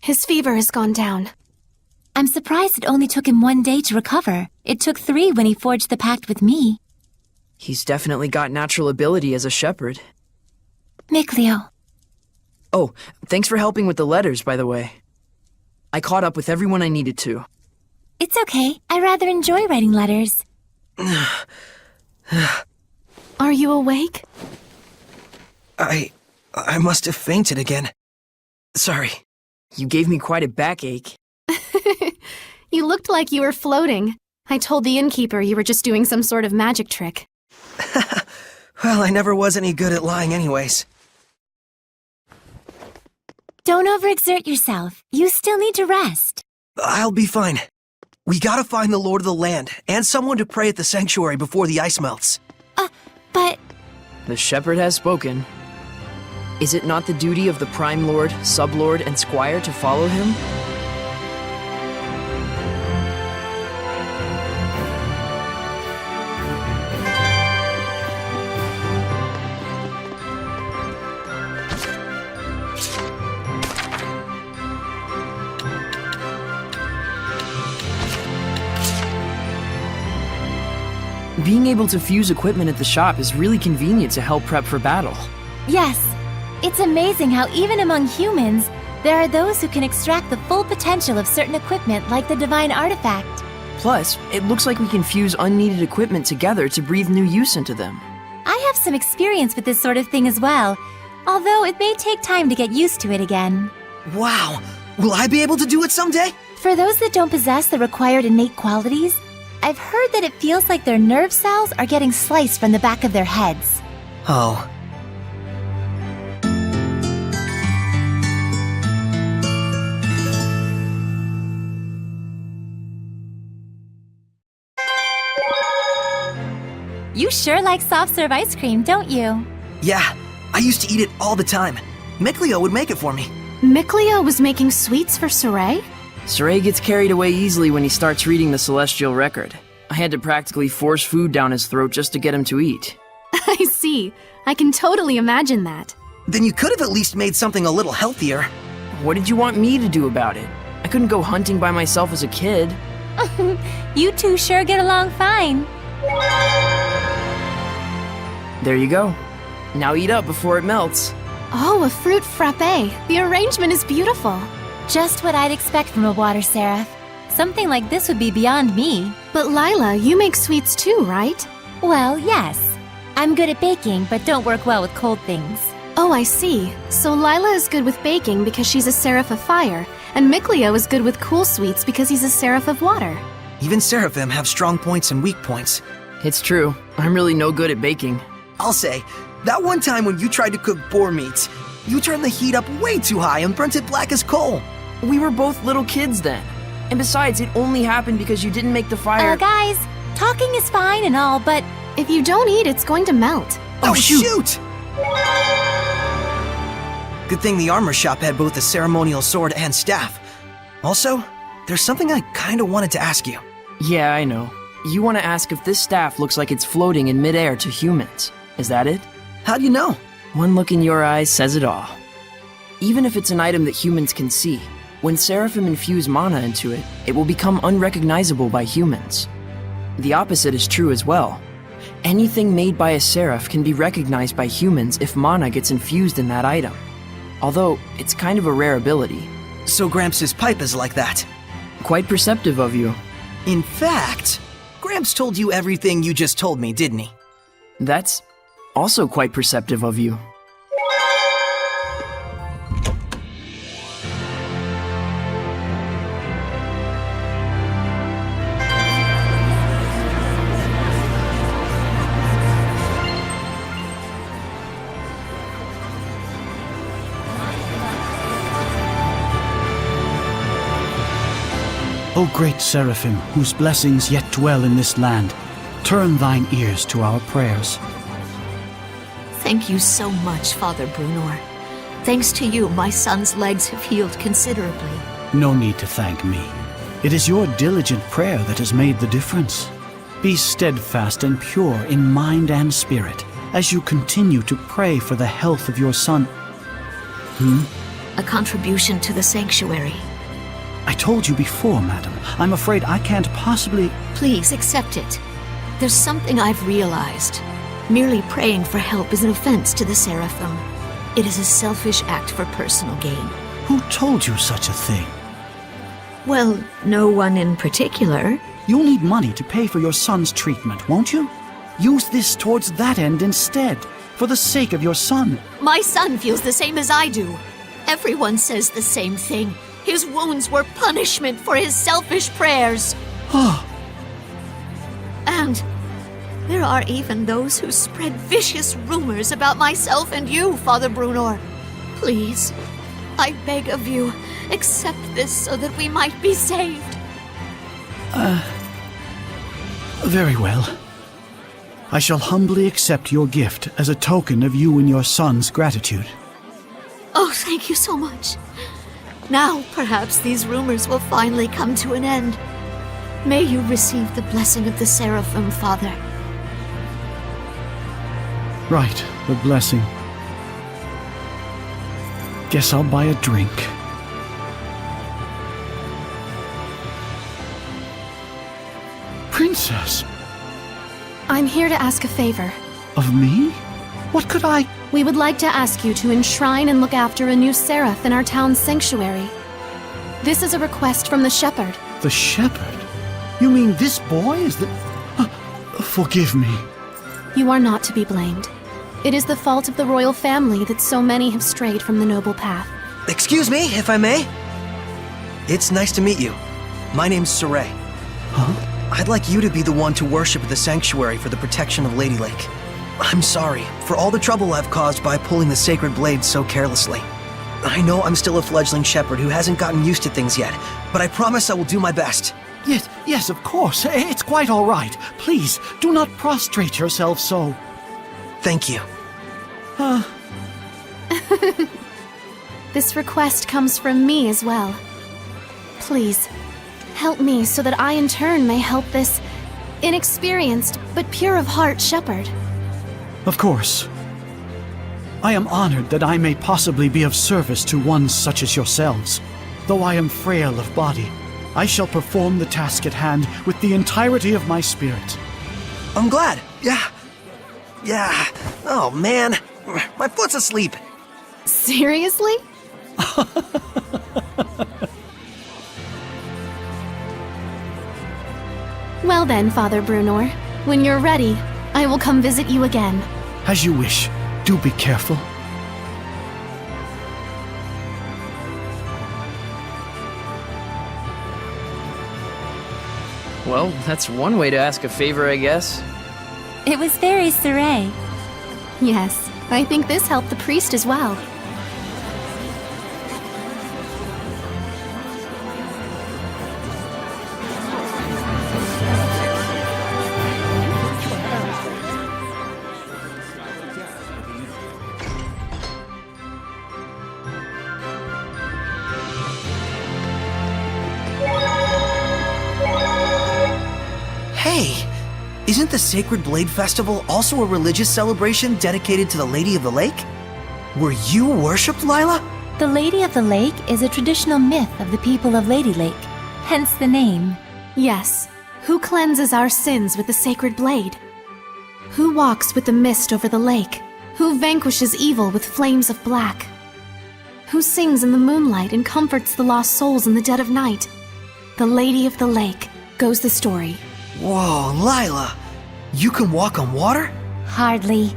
His fever has gone down. I'm surprised it only took him 1 day to recover. It took 3 when he forged the pact with me. He's definitely got natural ability as a shepherd. Mikleo. Oh, thanks for helping with the letters, by the way. I caught up with everyone I needed to. It's okay. I rather enjoy writing letters. Are you awake? I must have fainted again. Sorry. You gave me quite a backache. You looked like you were floating. I told the innkeeper you were just doing some sort of magic trick. Well, I never was any good at lying anyways. Don't overexert yourself. You still need to rest. I'll be fine. We gotta find the Lord of the Land, and someone to pray at the sanctuary before the ice melts. But... The shepherd has spoken. Is it not the duty of the Prime Lord, Sublord, and Squire to follow him? Being able to fuse equipment at the shop is really convenient to help prep for battle. Yes. It's amazing how even among humans, there are those who can extract the full potential of certain equipment like the divine artifact. Plus, it looks like we can fuse unneeded equipment together to breathe new use into them. I have some experience with this sort of thing as well, although it may take time to get used to it again. Wow! Will I be able to do it someday? For those that don't possess the required innate qualities, I've heard that it feels like their nerve cells are getting sliced from the back of their heads. Oh. You sure like soft-serve ice cream, don't you? Yeah, I used to eat it all the time. Mikleo would make it for me. Mikleo was making sweets for Saray? Saray gets carried away easily when he starts reading the celestial record. I had to practically force food down his throat just to get him to eat. I see. I can totally imagine that. Then you could have at least made something a little healthier. What did you want me to do about it? I couldn't go hunting by myself as a kid. You two sure get along fine. There you go. Now eat up before it melts. Oh, a fruit frappe. The arrangement is beautiful. Just what I'd expect from a water seraph. Something like this would be beyond me. But Lila, you make sweets too, right? Well, yes. I'm good at baking, but don't work well with cold things. Oh, I see. So Lila is good with baking because she's a seraph of fire, and Mikleo is good with cool sweets because he's a seraph of water. Even seraphim have strong points and weak points. It's true. I'm really no good at baking. I'll say, that one time when you tried to cook boar meat, you turned the heat up way too high and burnt it black as coal. We were both little kids then. And besides, it only happened because you didn't make the fire— Guys, talking is fine and all, but if you don't eat, it's going to melt. Oh, shoot! Good thing the armor shop had both a ceremonial sword and staff. Also, there's something I kinda wanted to ask you. Yeah, I know. You want to ask if this staff looks like it's floating in midair to humans. Is that it? How do you know? One look in your eyes says it all. Even if it's an item that humans can see, when seraphim infuse mana into it, it will become unrecognizable by humans. The opposite is true as well. Anything made by a seraph can be recognized by humans if mana gets infused in that item. Although, it's kind of a rare ability. So Gramps' pipe is like that. Quite perceptive of you. In fact, Gramps told you everything you just told me, didn't he? That's also quite perceptive of you. O great Seraphim, whose blessings yet dwell in this land, turn thine ears to our prayers. Thank you so much, Father Brunor. Thanks to you, my son's legs have healed considerably. No need to thank me. It is your diligent prayer that has made the difference. Be steadfast and pure in mind and spirit as you continue to pray for the health of your son. a contribution to the sanctuary. I told you before, madam. I'm afraid I can't possibly... Please accept it. There's something I've realized. Merely praying for help is an offense to the Seraphim. It is a selfish act for personal gain. Who told you such a thing? Well, no one in particular. You'll need money to pay for your son's treatment, won't you? Use this towards that end instead, for the sake of your son. My son feels the same as I do. Everyone says the same thing. His wounds were punishment for his selfish prayers. And there are even those who spread vicious rumors about myself and you, Father Brunor. Please, I beg of you, accept this so that we might be saved. Very well. I shall humbly accept your gift as a token of you and your son's gratitude. Oh, thank you so much. Now, perhaps these rumors will finally come to an end. May you receive the blessing of the Seraphim, Father. Right, the blessing. Guess I'll buy a drink. Princess, I'm here to ask a favor. of me? What could I... We would like to ask you to enshrine and look after a new seraph in our town's sanctuary. This is a request from the shepherd. The shepherd? You mean this boy is the... forgive me. You are not to be blamed. It is the fault of the royal family that so many have strayed from the noble path. Excuse me, if I may? It's nice to meet you. My name's Saray. Huh? I'd like you to be the one to worship at the sanctuary for the protection of Lady Lake. I'm sorry for all the trouble I've caused by pulling the sacred blade so carelessly. I know I'm still a fledgling shepherd who hasn't gotten used to things yet, but I promise I will do my best. Yes, of course. It's quite all right. Please, do not prostrate yourself so. Thank you. This request comes from me as well. Please, help me so that I in turn may help this inexperienced but pure of heart shepherd. Of course. I am honored that I may possibly be of service to one such as yourselves. Though I am frail of body, I shall perform the task at hand with the entirety of my spirit. I'm glad. Yeah. Oh, man. My foot's asleep. Seriously? Well then, Father Brunor, when you're ready, I will come visit you again. As you wish. Do be careful. Well, that's one way to ask a favor, I guess. It was very Saray. Yes, I think this helped the priest as well. Hey, isn't the Sacred Blade Festival also a religious celebration dedicated to the Lady of the Lake? Were you worshipped, Lila? The Lady of the Lake is a traditional myth of the people of Lady Lake, hence the name. Yes, who cleanses our sins with the sacred blade? Who walks with the mist over the lake? Who vanquishes evil with flames of black? Who sings in the moonlight and comforts the lost souls in the dead of night? The Lady of the Lake, goes the story. Whoa, Lila! You can walk on water? Hardly.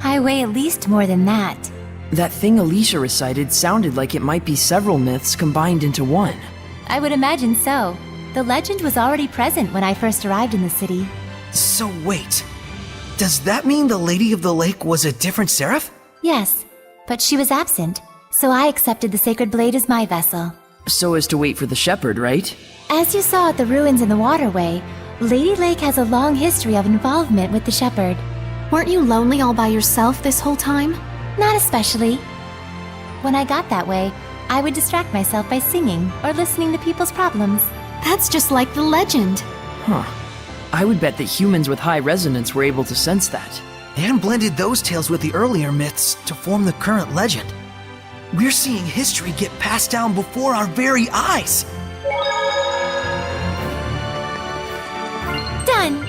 I weigh at least more than that. That thing Alicia recited sounded like it might be several myths combined into one. I would imagine so. The legend was already present when I first arrived in the city. So wait, does that mean the Lady of the Lake was a different seraph? Yes, but she was absent, so I accepted the sacred blade as my vessel. So as to wait for the shepherd, right? As you saw at the ruins in the waterway, Lady Lake has a long history of involvement with the shepherd. Weren't you lonely all by yourself this whole time? Not especially. When I got that way, I would distract myself by singing or listening to people's problems. That's just like the legend. Huh. I would bet that humans with high resonance were able to sense that. And blended those tales with the earlier myths to form the current legend. We're seeing history get passed down before our very eyes. Done!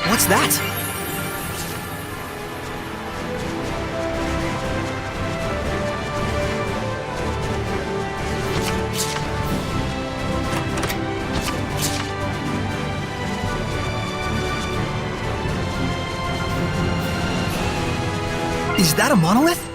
What's that? Is that a monolith?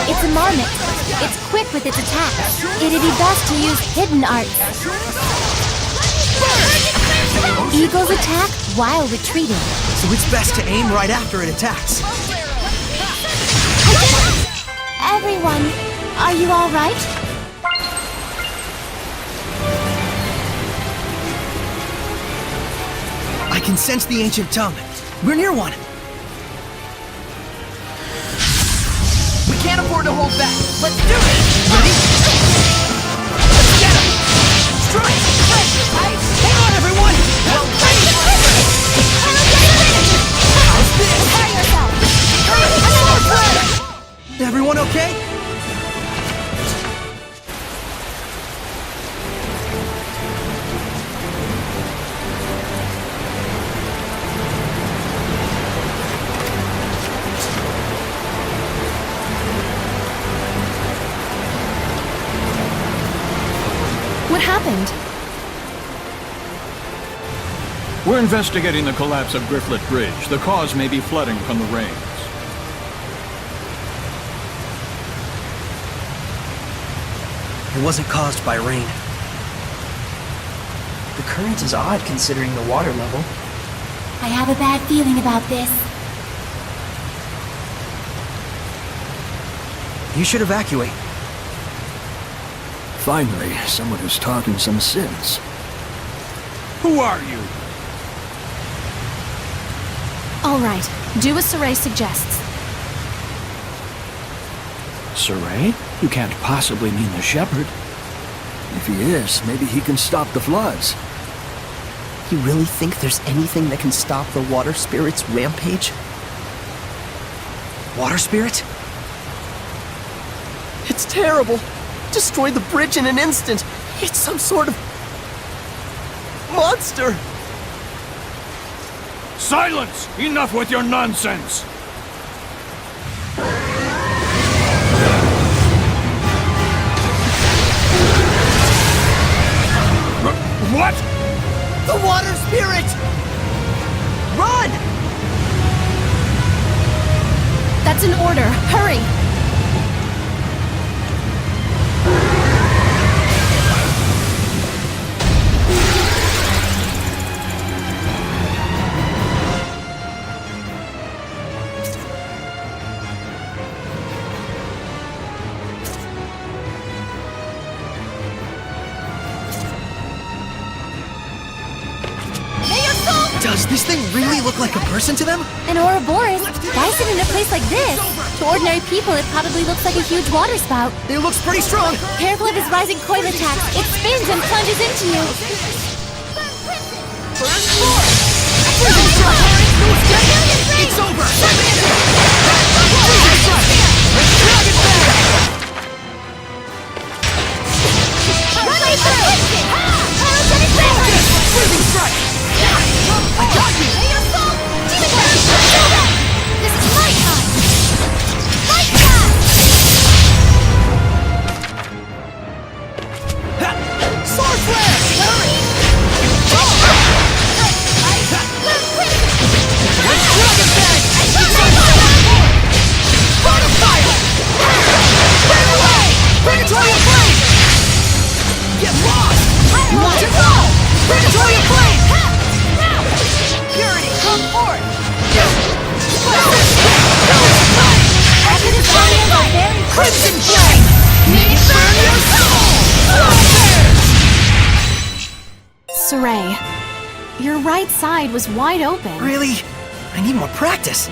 It's a marmot. It's quick with its attacks. It'd be best to use hidden arts. Eagles attack while retreating. So it's best to aim right after it attacks. Everyone, are you all right? I can sense the ancient tongue. We're near one. We can't afford to hold back. Let's do it! Ready? Let's get him! Strike! Hang on, everyone! How's this? Everyone okay? What happened? We're investigating the collapse of Grifflet Bridge. The cause may be flooding from the rains. It wasn't caused by rain. The current is odd considering the water level. I have a bad feeling about this. You should evacuate. Finally, someone who's talking some sense. Who are you? All right, do as Saray suggests. Saray? You can't possibly mean the shepherd. If he is, maybe he can stop the floods. You really think there's anything that can stop the water spirit's rampage? Water spirit? It's terrible! Destroyed the bridge in an instant! It's some sort of... monster! Silence! Enough with your nonsense! What? The water spirit! Run! That's an order. Hurry! Does this thing really look like a person to them? An Ouroboros? Why sit in a place like this? To ordinary people, it probably looks like a huge water spout. It looks pretty strong! Careful of his rising coil attacks. It spins and plunges into you. Freezing strike! It's over! Freezing strike! Dragon Ball! Freezing strike! I got you! This is my time! Light blast! Sword flare! Dragon Bang! Bottom fire! Burn away! Predatory flame! Get lost! Watch it go! Predatory flame! Purity, come forth! After this guardians are very Crimson flame! Make it burn your soul! Saray, your right side was wide open. Really? I need more practice.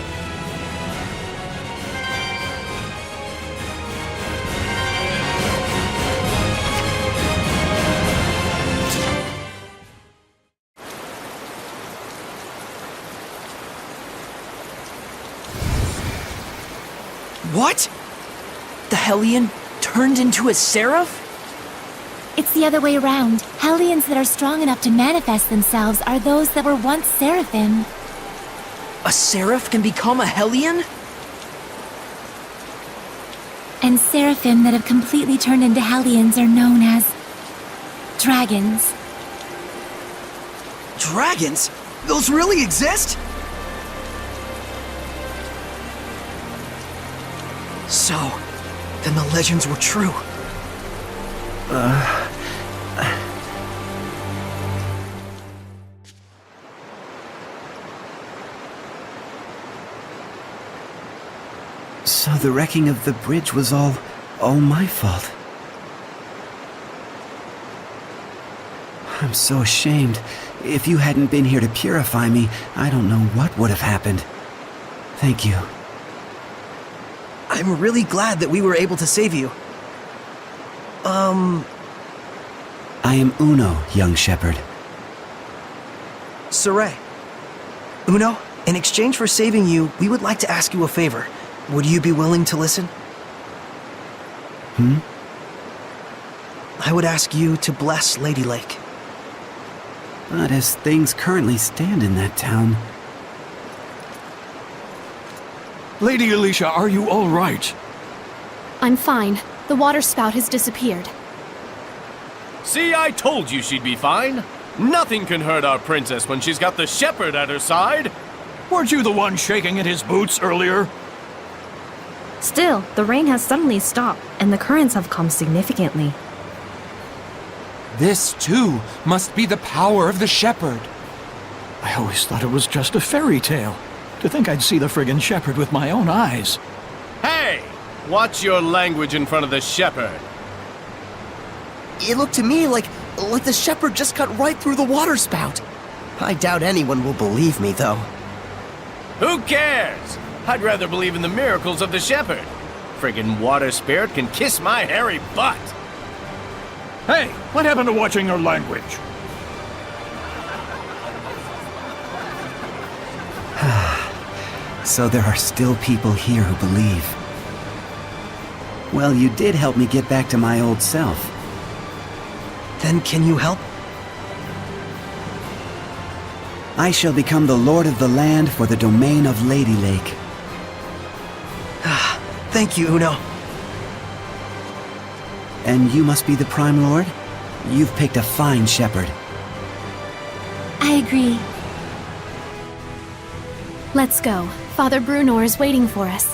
What? The Hellion turned into a seraph? It's the other way around. Hellions that are strong enough to manifest themselves are those that were once seraphim. A seraph can become a Hellion? And seraphim that have completely turned into hellions are known as dragons. Dragons? Those really exist? So, then the legends were true. So the wrecking of the bridge was all my fault. I'm so ashamed. If you hadn't been here to purify me, I don't know what would have happened. Thank you. I'm really glad that we were able to save you. I am Uno, young shepherd. Saray. Uno, in exchange for saving you, we would like to ask you a favor. Would you be willing to listen? I would ask you to bless Lady Lake. But as things currently stand in that town... Lady Alicia, are you all right? I'm fine. The water spout has disappeared. See, I told you she'd be fine. Nothing can hurt our princess when she's got the shepherd at her side. Weren't you the one shaking in his boots earlier? Still, the rain has suddenly stopped, and the currents have calmed significantly. This, too, must be the power of the shepherd. I always thought it was just a fairy tale. To think I'd see the friggin' shepherd with my own eyes. Hey! Watch your language in front of the shepherd. It looked to me like the shepherd just cut right through the water spout. I doubt anyone will believe me, though. Who cares? I'd rather believe in the miracles of the shepherd. Friggin' water spirit can kiss my hairy butt. Hey, what happened to watching your language? So there are still people here who believe. Well, you did help me get back to my old self. Then can you help? I shall become the lord of the land for the domain of Lady Lake. Thank you, Uno. And you must be the Prime Lord? You've picked a fine shepherd. I agree. Let's go. Father Brunor is waiting for us.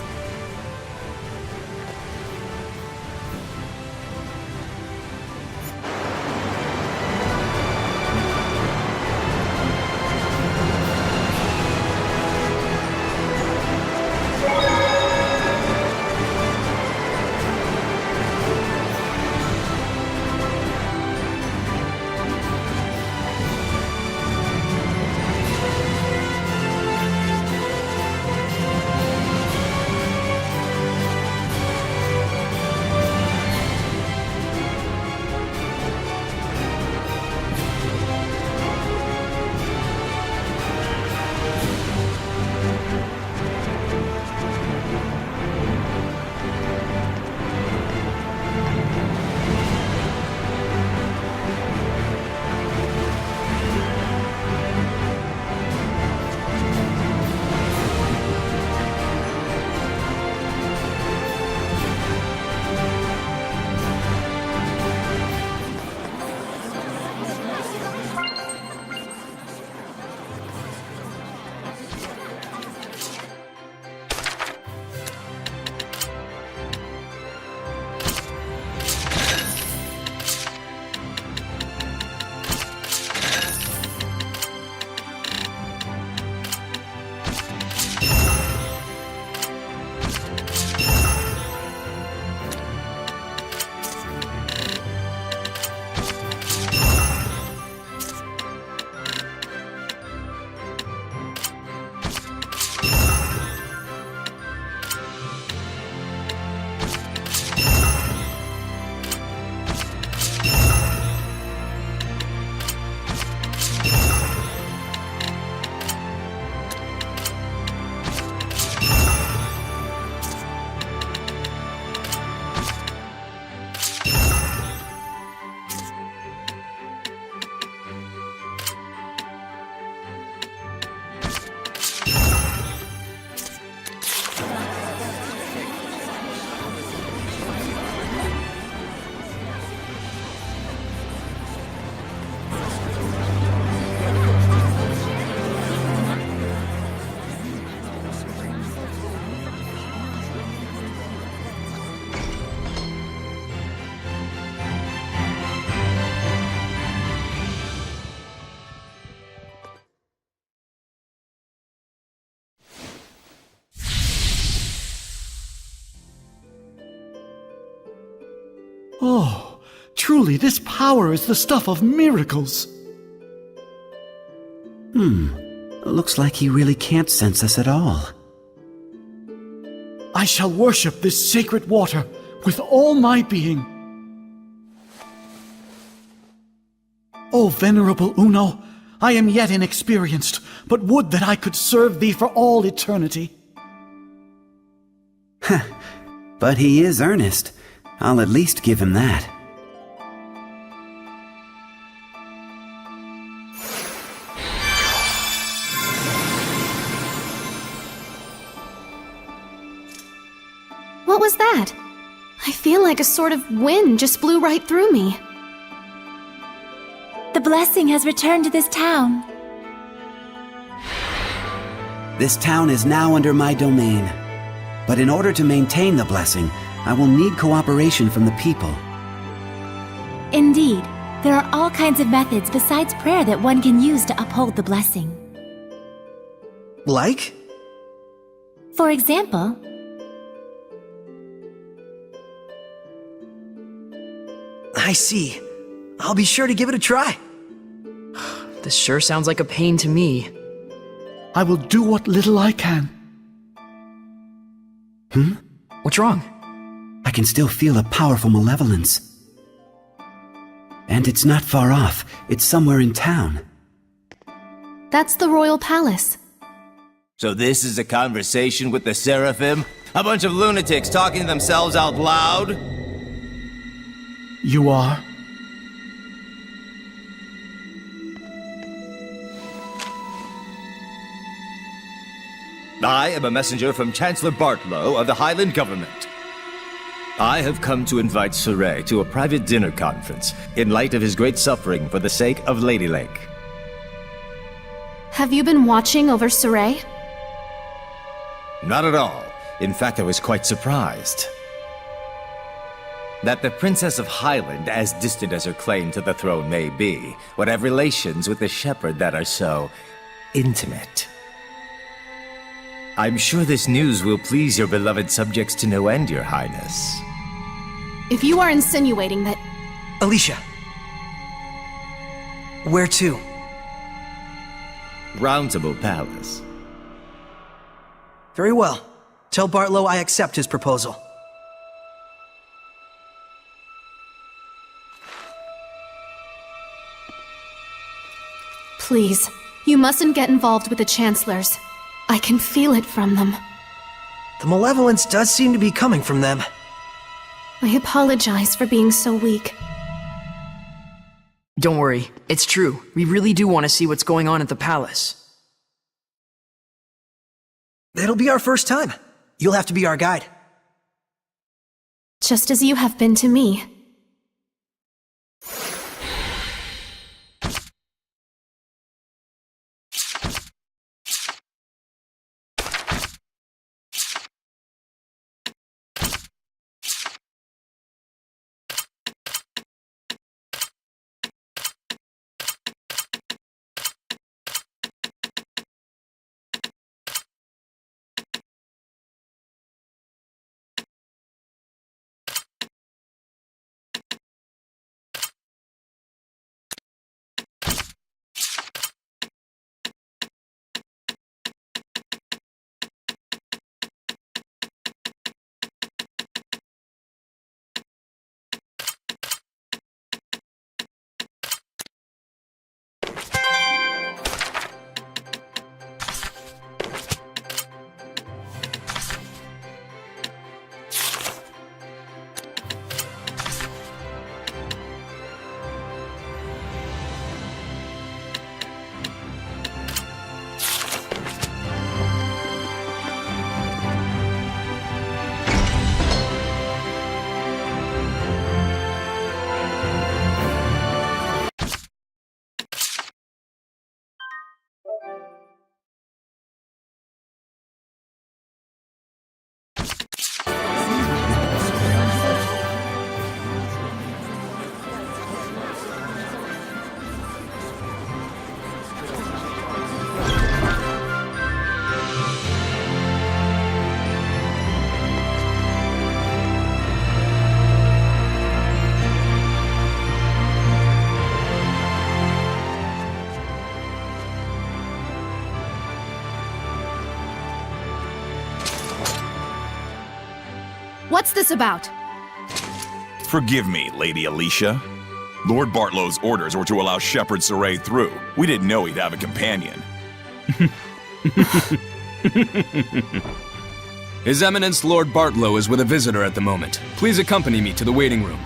Oh, truly this power is the stuff of miracles. Looks like he really can't sense us at all. I shall worship this sacred water with all my being. O venerable Uno, I am yet inexperienced, but would that I could serve thee for all eternity. But he is earnest. I'll at least give him that. What was that? I feel like a sort of wind just blew right through me. The blessing has returned to this town. This town is now under my domain. But in order to maintain the blessing, I will need cooperation from the people. Indeed, there are all kinds of methods besides prayer that one can use to uphold the blessing. Like? For example, I see. I'll be sure to give it a try. This sure sounds like a pain to me. I will do what little I can. What's wrong? I can still feel a powerful malevolence. And it's not far off. It's somewhere in town. That's the royal palace. So this is a conversation with the Seraphim? A bunch of lunatics talking to themselves out loud? You are? I am a messenger from Chancellor Bartlow of the Highland government. I have come to invite Saray to a private dinner conference in light of his great suffering for the sake of Lady Lake. Have you been watching over Saray? Not at all. In fact, I was quite surprised. That the Princess of Highland, as distant as her claim to the throne may be, would have relations with the shepherd that are so intimate. I'm sure this news will please your beloved subjects to no end, Your Highness. If you are insinuating that... Alicia. Where to? Roundtable Palace. Very well. Tell Bartlow I accept his proposal. Please, you mustn't get involved with the Chancellors. I can feel it from them. The malevolence does seem to be coming from them. I apologize for being so weak. Don't worry, it's true. We really do want to see what's going on at the palace. It'll be our first time. You'll have to be our guide. Just as you have been to me. What's this about? Forgive me, Lady Alicia. Lord Bartlow's orders were to allow Shepherd Saray through. We didn't know he'd have a companion. His Eminence Lord Bartlow is with a visitor at the moment. Please accompany me to the waiting room.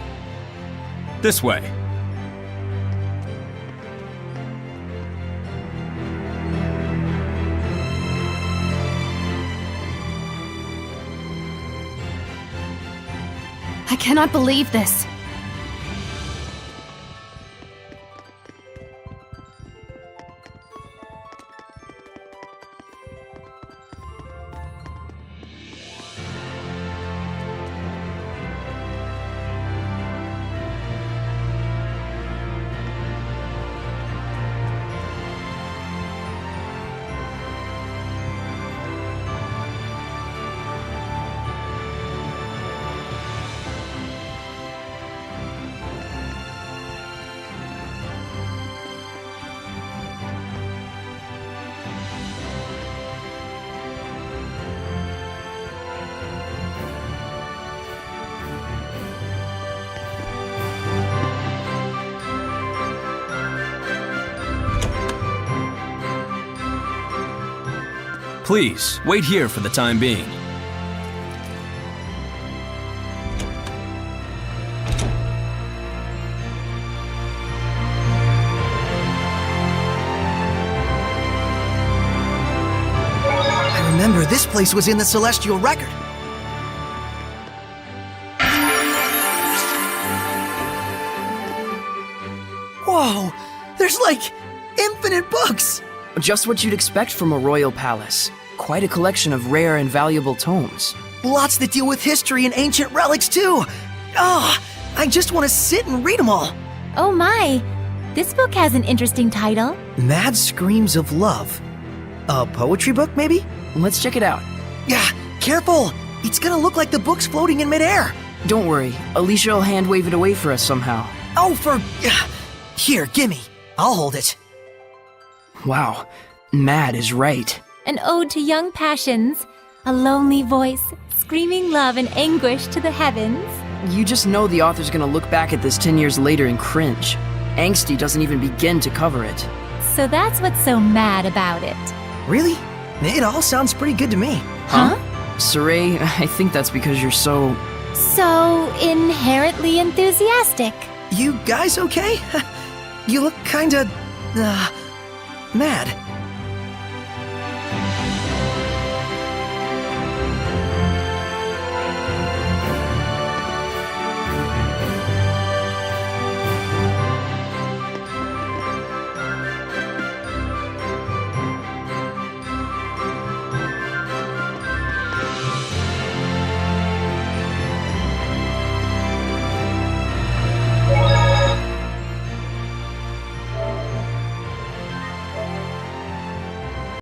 This way. I cannot believe this. Please, wait here for the time being. I remember this place was in the Celestial Record. Whoa! There's like infinite books! Just what you'd expect from a royal palace. Quite a collection of rare and valuable tomes. Lots that deal with history and ancient relics, too! Oh, I just want to sit and read them all. Oh my! This book has an interesting title. Mad Screams of Love. A poetry book, maybe? Let's check it out. Yeah, careful! It's gonna look like the book's floating in midair. Don't worry, Alicia will hand wave it away for us somehow. Oh, Here, gimme. I'll hold it. Wow, Mad is right. An ode to young passions. A lonely voice, screaming love and anguish to the heavens. You just know the author's gonna look back at this 10 years later and cringe. Angsty doesn't even begin to cover it. So that's what's so mad about it. Really? It all sounds pretty good to me. Huh? Saray, I think that's because you're so... So inherently enthusiastic. You guys okay? You look kinda... mad.